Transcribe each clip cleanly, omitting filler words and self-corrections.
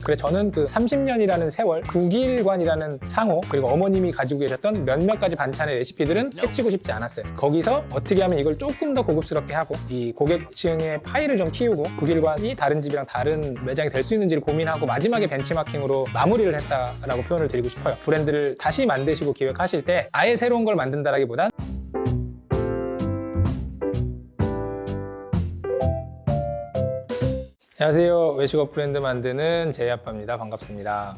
그래서 저는 그 30년이라는 세월, 국일관이라는 상호, 그리고 어머님이 가지고 계셨던 몇몇 가지 반찬의 레시피들은 해치고 싶지 않았어요. 거기서 어떻게 하면 이걸 조금 더 고급스럽게 하고 이 고객층의 파이를 좀 키우고 국일관이 다른 집이랑 다른 매장이 될 수 있는지를 고민하고 마지막에 벤치마킹으로 마무리를 했다라고 표현을 드리고 싶어요. 브랜드를 다시 만드시고 기획하실 때 아예 새로운 걸 만든다라기보단 안녕하세요. 외식업 브랜드 만드는 제이아빠입니다. 반갑습니다.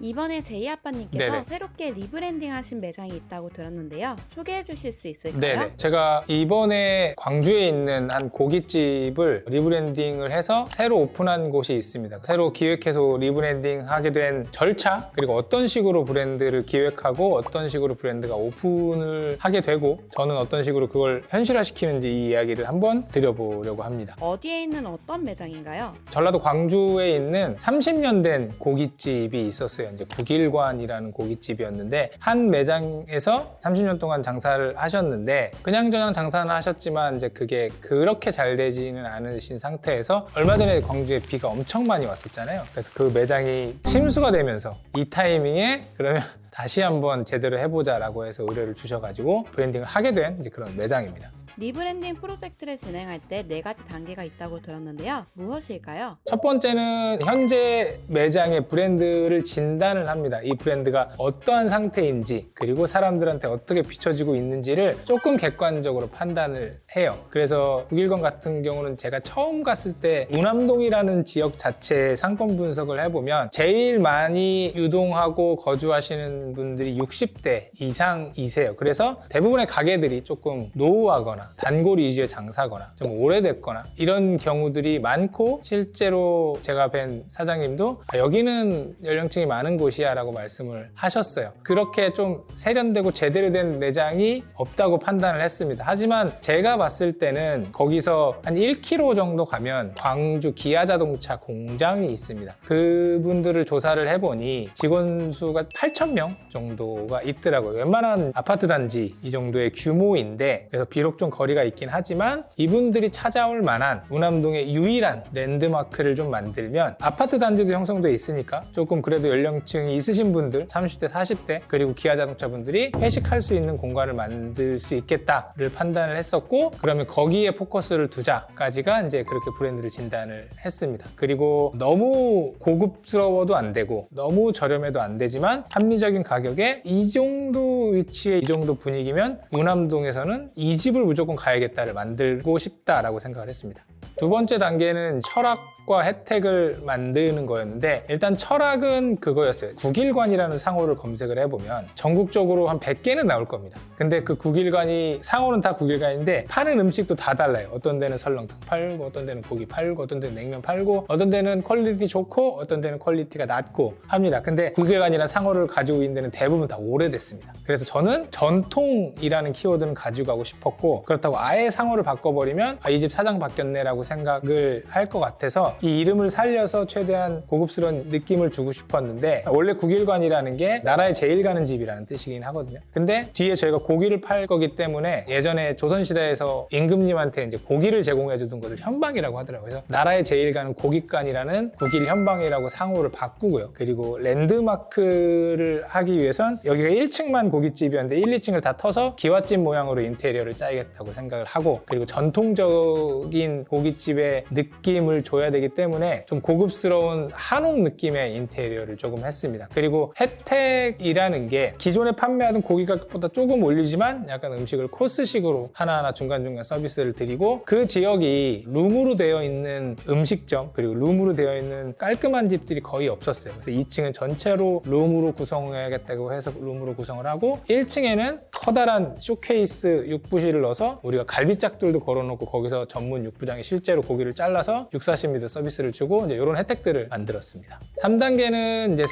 이번에 제이아빠님께서 네네. 새롭게 리브랜딩 하신 매장이 있다고 들었는데요. 소개해 주실 수 있을까요? 네네. 제가 이번에 광주에 있는 한 고깃집을 리브랜딩을 해서 새로 오픈한 곳이 있습니다. 새로 기획해서 리브랜딩 하게 된 절차, 그리고 어떤 식으로 브랜드를 기획하고 어떤 식으로 브랜드가 오픈을 하게 되고 저는 어떤 식으로 그걸 현실화시키는지 이 이야기를 한번 드려보려고 합니다. 어디에 있는 어떤 매장인가요? 전라도 광주에 있는 30년 된 고깃집이 있었어요. 이제 국일관이라는 고깃집이었는데 한 매장에서 30년 동안 장사를 하셨는데 그냥저냥 장사는 하셨지만 이제 그게 그렇게 잘 되지는 않으신 상태에서 얼마 전에 광주에 비가 엄청 많이 왔었잖아요. 그래서 그 매장이 침수가 되면서 이 타이밍에 그러면 다시 한번 제대로 해보자라고 해서 의뢰를 주셔가지고 브랜딩을 하게 된 이제 그런 매장입니다. 리브랜딩 프로젝트를 진행할 때 4가지 단계가 있다고 들었는데요. 무엇일까요? 첫 번째는 현재 매장의 브랜드를 진단을 합니다. 이 브랜드가 어떠한 상태인지 그리고 사람들한테 어떻게 비춰지고 있는지를 조금 객관적으로 판단을 해요. 그래서 국일관 같은 경우는 제가 처음 갔을 때 운암동이라는 지역 자체의 상권 분석을 해보면 제일 많이 유동하고 거주하시는 분들이 60대 이상이세요. 그래서 대부분의 가게들이 조금 노후하거나 단골 위주의 장사거나 좀 오래됐거나 이런 경우들이 많고 실제로 제가 뵌 사장님도 여기는 연령층이 많은 곳이야 라고 말씀을 하셨어요. 그렇게 좀 세련되고 제대로 된 매장이 없다고 판단을 했습니다. 하지만 제가 봤을 때는 거기서 한 1km 정도 가면 광주 기아자동차 공장이 있습니다. 그분들을 조사를 해보니 직원 수가 8,000명 정도가 있더라고요. 웬만한 아파트 단지 이 정도의 규모인데 그래서 비록 좀 거리가 있긴 하지만 이분들이 찾아올 만한 운암동의 유일한 랜드마크를 좀 만들면 아파트 단지도 형성돼 있으니까 조금 그래도 연령층이 있으신 분들 30대 40대 그리고 기아자동차 분들이 회식할 수 있는 공간을 만들 수 있겠다를 판단을 했었고 그러면 거기에 포커스를 두자까지가 이제 그렇게 브랜드를 진단을 했습니다. 그리고 너무 고급스러워도 안 되고 너무 저렴해도 안 되지만 합리적인 가격에 이 정도 위치에 이 정도 분위기면 운암동에서는 이 집을 무조건 가야겠다를 만들고 싶다라고 생각을 했습니다. 두 번째 단계는 철학과 혜택을 만드는 거였는데 일단 철학은 그거였어요. 국일관이라는 상호를 검색을 해보면 전국적으로 한 100개는 나올 겁니다. 근데 그 국일관이 상호는 다 국일관인데 파는 음식도 다 달라요. 어떤 데는 설렁탕 팔고 어떤 데는 고기 팔고 어떤 데는 냉면 팔고 어떤 데는 퀄리티 좋고 어떤 데는 퀄리티가 낮고 합니다. 근데 국일관이라는 상호를 가지고 있는 데는 대부분 다 오래됐습니다. 그래서 저는 전통이라는 키워드는 가지고 가고 싶었고 그렇다고 아예 상호를 바꿔버리면 이 집 사장 바뀌었네라고 생각을 할 것 같아서 이 이름을 살려서 최대한 고급스러운 느낌을 주고 싶었는데 원래 국일관이라는 게 나라에 제일 가는 집이라는 뜻이긴 하거든요. 근데 뒤에 저희가 고기를 팔 거기 때문에 예전에 조선시대에서 임금님한테 이제 고기를 제공해 주던 것을 현방이라고 하더라고요. 그래서 나라에 제일 가는 고깃관이라는 국일 현방이라고 상호를 바꾸고요. 그리고 랜드마크를 하기 위해선 여기가 1층만 고깃집이었는데 1, 2층을 다 터서 기와집 모양으로 인테리어를 짜야겠다고 생각을 하고 그리고 전통적인 고깃집의 느낌을 줘야 되기 때문에 좀 고급스러운 한옥 느낌의 인테리어를 조금 했습니다. 그리고 혜택이라는 게 기존에 판매하던 고기 가격보다 조금 올리지만 약간 음식을 코스식으로 하나하나 중간중간 서비스를 드리고 그 지역이 룸으로 되어 있는 음식점 그리고 룸으로 되어 있는 깔끔한 집들이 거의 없었어요. 그래서 2층은 전체로 룸으로 구성해야겠다고 해서 룸으로 구성을 하고 1층에는 커다란 쇼케이스 육부실을 넣어서 우리가 갈비짝들도 걸어놓고 거기서 전문 육부장이 실제로 고기를 잘라서 육사시미도 서비스를 주고 이제 이런 혜택들을 만들었습니다. 3단계는 이제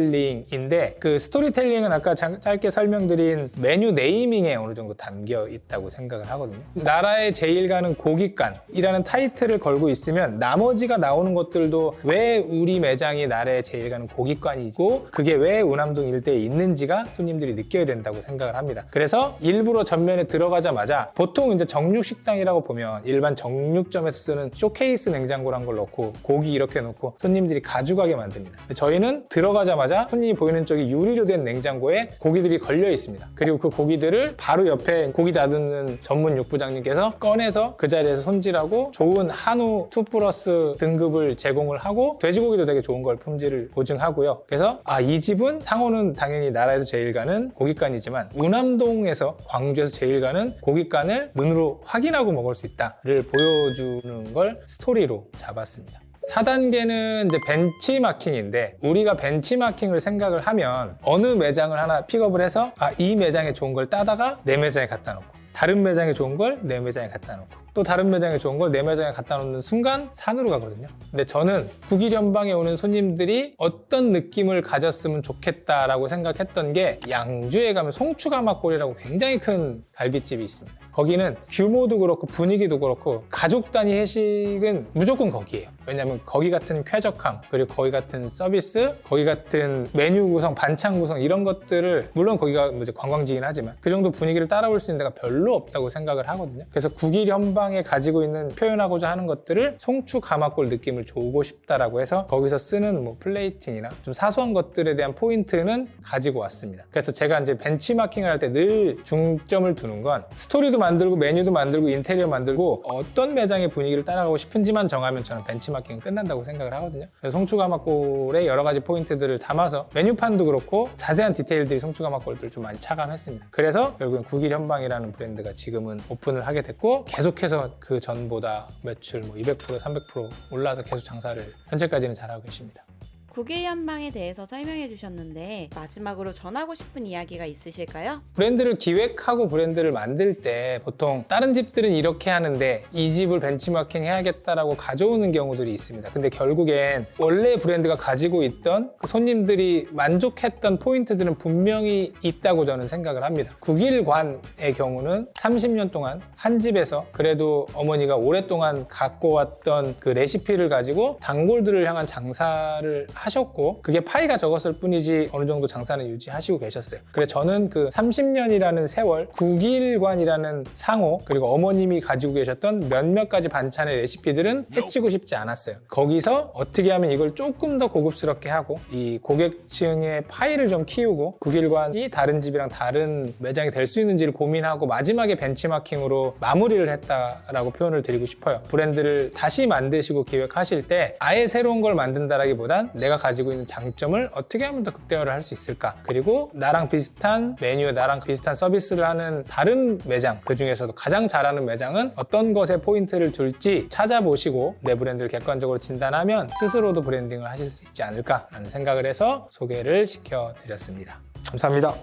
스토리텔링인데 그 스토리텔링은 아까 짧게 설명드린 메뉴 네이밍에 어느 정도 담겨 있다고 생각을 하거든요. 나라에 제일 가는 고깃간이라는 타이틀을 걸고 있으면 나머지가 나오는 것들도 왜 우리 매장이 나라에 제일 가는 고깃간이고 그게 왜 운암동 일대에 있는지가 손님들이 느껴야 된다고 생각을 합니다. 그래서 일부러 전면에 들어가자마자 보통 이제 정육식당이라고 보면 일반 정육점에서 쓰는 쇼케이스 냉장고란 걸 넣고 고기 이렇게 넣고 손님들이 가져가게 만듭니다. 저희는 들어가자마자 손님이 보이는 쪽이 유리로 된 냉장고에 고기들이 걸려 있습니다. 그리고 그 고기들을 바로 옆에 고기 다듬는 전문 육부장님께서 꺼내서 그 자리에서 손질하고 좋은 한우 2+ 등급을 제공을 하고 돼지고기도 되게 좋은 걸 품질을 보증하고요. 그래서 이 집은 상호는 당연히 나라에서 제일 가는 고깃간이지만 우남동에서 광주에서 제일 가는 고깃간을 눈으로 확인하고 먹을 수 있다를 보여주는 걸 스토리로 잡았습니다. 4단계는 이제 벤치마킹인데 우리가 벤치마킹을 생각을 하면 어느 매장을 하나 픽업을 해서 이 매장에 좋은 걸 따다가 내 매장에 갖다 놓고 다른 매장에 좋은 걸 내 매장에 갖다 놓고 또 다른 매장에 좋은 걸 내 매장에 갖다 놓는 순간 산으로 가거든요. 근데 저는 국일 현방에 오는 손님들이 어떤 느낌을 가졌으면 좋겠다라고 생각했던 게 양주에 가면 송추가마골이라고 굉장히 큰 갈비집이 있습니다. 거기는 규모도 그렇고 분위기도 그렇고 가족 단위 회식은 무조건 거기예요. 왜냐면 거기 같은 쾌적함 그리고 거기 같은 서비스 거기 같은 메뉴 구성 반찬 구성 이런 것들을 물론 거기가 이제 관광지긴 하지만 그 정도 분위기를 따라올 수 있는 데가 별로 없다고 생각을 하거든요. 그래서 국일 현방에 가지고 있는 표현하고자 하는 것들을 송추 가마골 느낌을 주고 싶다라고 해서 거기서 쓰는 뭐 플레이팅이나 좀 사소한 것들에 대한 포인트는 가지고 왔습니다. 그래서 제가 이제 벤치마킹을 할 때 늘 중점을 두는 건 스토리도 만들고 메뉴도 만들고 인테리어 만들고 어떤 매장의 분위기를 따라가고 싶은지만 정하면 저는 벤치마킹은 끝난다고 생각을 하거든요. 그래서 송추가마골의 여러 가지 포인트들을 담아서 메뉴판도 그렇고 자세한 디테일들이 송추가마골들 좀 많이 차감했습니다. 그래서 결국엔 국일 현방이라는 브랜드가 지금은 오픈을 하게 됐고 계속해서 그 전보다 매출 200% 300% 올라서 계속 장사를 현재까지는 잘하고 계십니다. 국일 현방에 대해서 설명해 주셨는데 마지막으로 전하고 싶은 이야기가 있으실까요? 브랜드를 기획하고 브랜드를 만들 때 보통 다른 집들은 이렇게 하는데 이 집을 벤치마킹 해야겠다라고 가져오는 경우들이 있습니다. 근데 결국엔 원래 브랜드가 가지고 있던 그 손님들이 만족했던 포인트들은 분명히 있다고 저는 생각을 합니다. 국일관의 경우는 30년 동안 한 집에서 그래도 어머니가 오랫동안 갖고 왔던 그 레시피를 가지고 단골들을 향한 장사를 하셨고 그게 파이가 적었을 뿐이지 어느 정도 장사는 유지하시고 계셨어요. 그래서 저는 그 30년이라는 세월 국일관이라는 상호 그리고 어머님이 가지고 계셨던 몇몇 가지 반찬의 레시피들은 해치고 싶지 않았어요. 거기서 어떻게 하면 이걸 조금 더 고급스럽게 하고 이 고객층의 파이를 좀 키우고 국일관이 다른 집이랑 다른 매장이 될 수 있는지를 고민하고 마지막에 벤치마킹으로 마무리를 했다라고 표현을 드리고 싶어요. 브랜드를 다시 만드시고 기획하실 때 아예 새로운 걸 만든다라기보단 내가 가지고 있는 장점을 어떻게 하면 더 극대화를 할 수 있을까? 그리고 나랑 비슷한 메뉴, 나랑 비슷한 서비스를 하는 다른 매장, 그 중에서도 가장 잘하는 매장은 어떤 것에 포인트를 둘지 찾아보시고 내 브랜드를 객관적으로 진단하면 스스로도 브랜딩을 하실 수 있지 않을까라는 생각을 해서 소개를 시켜드렸습니다. 감사합니다.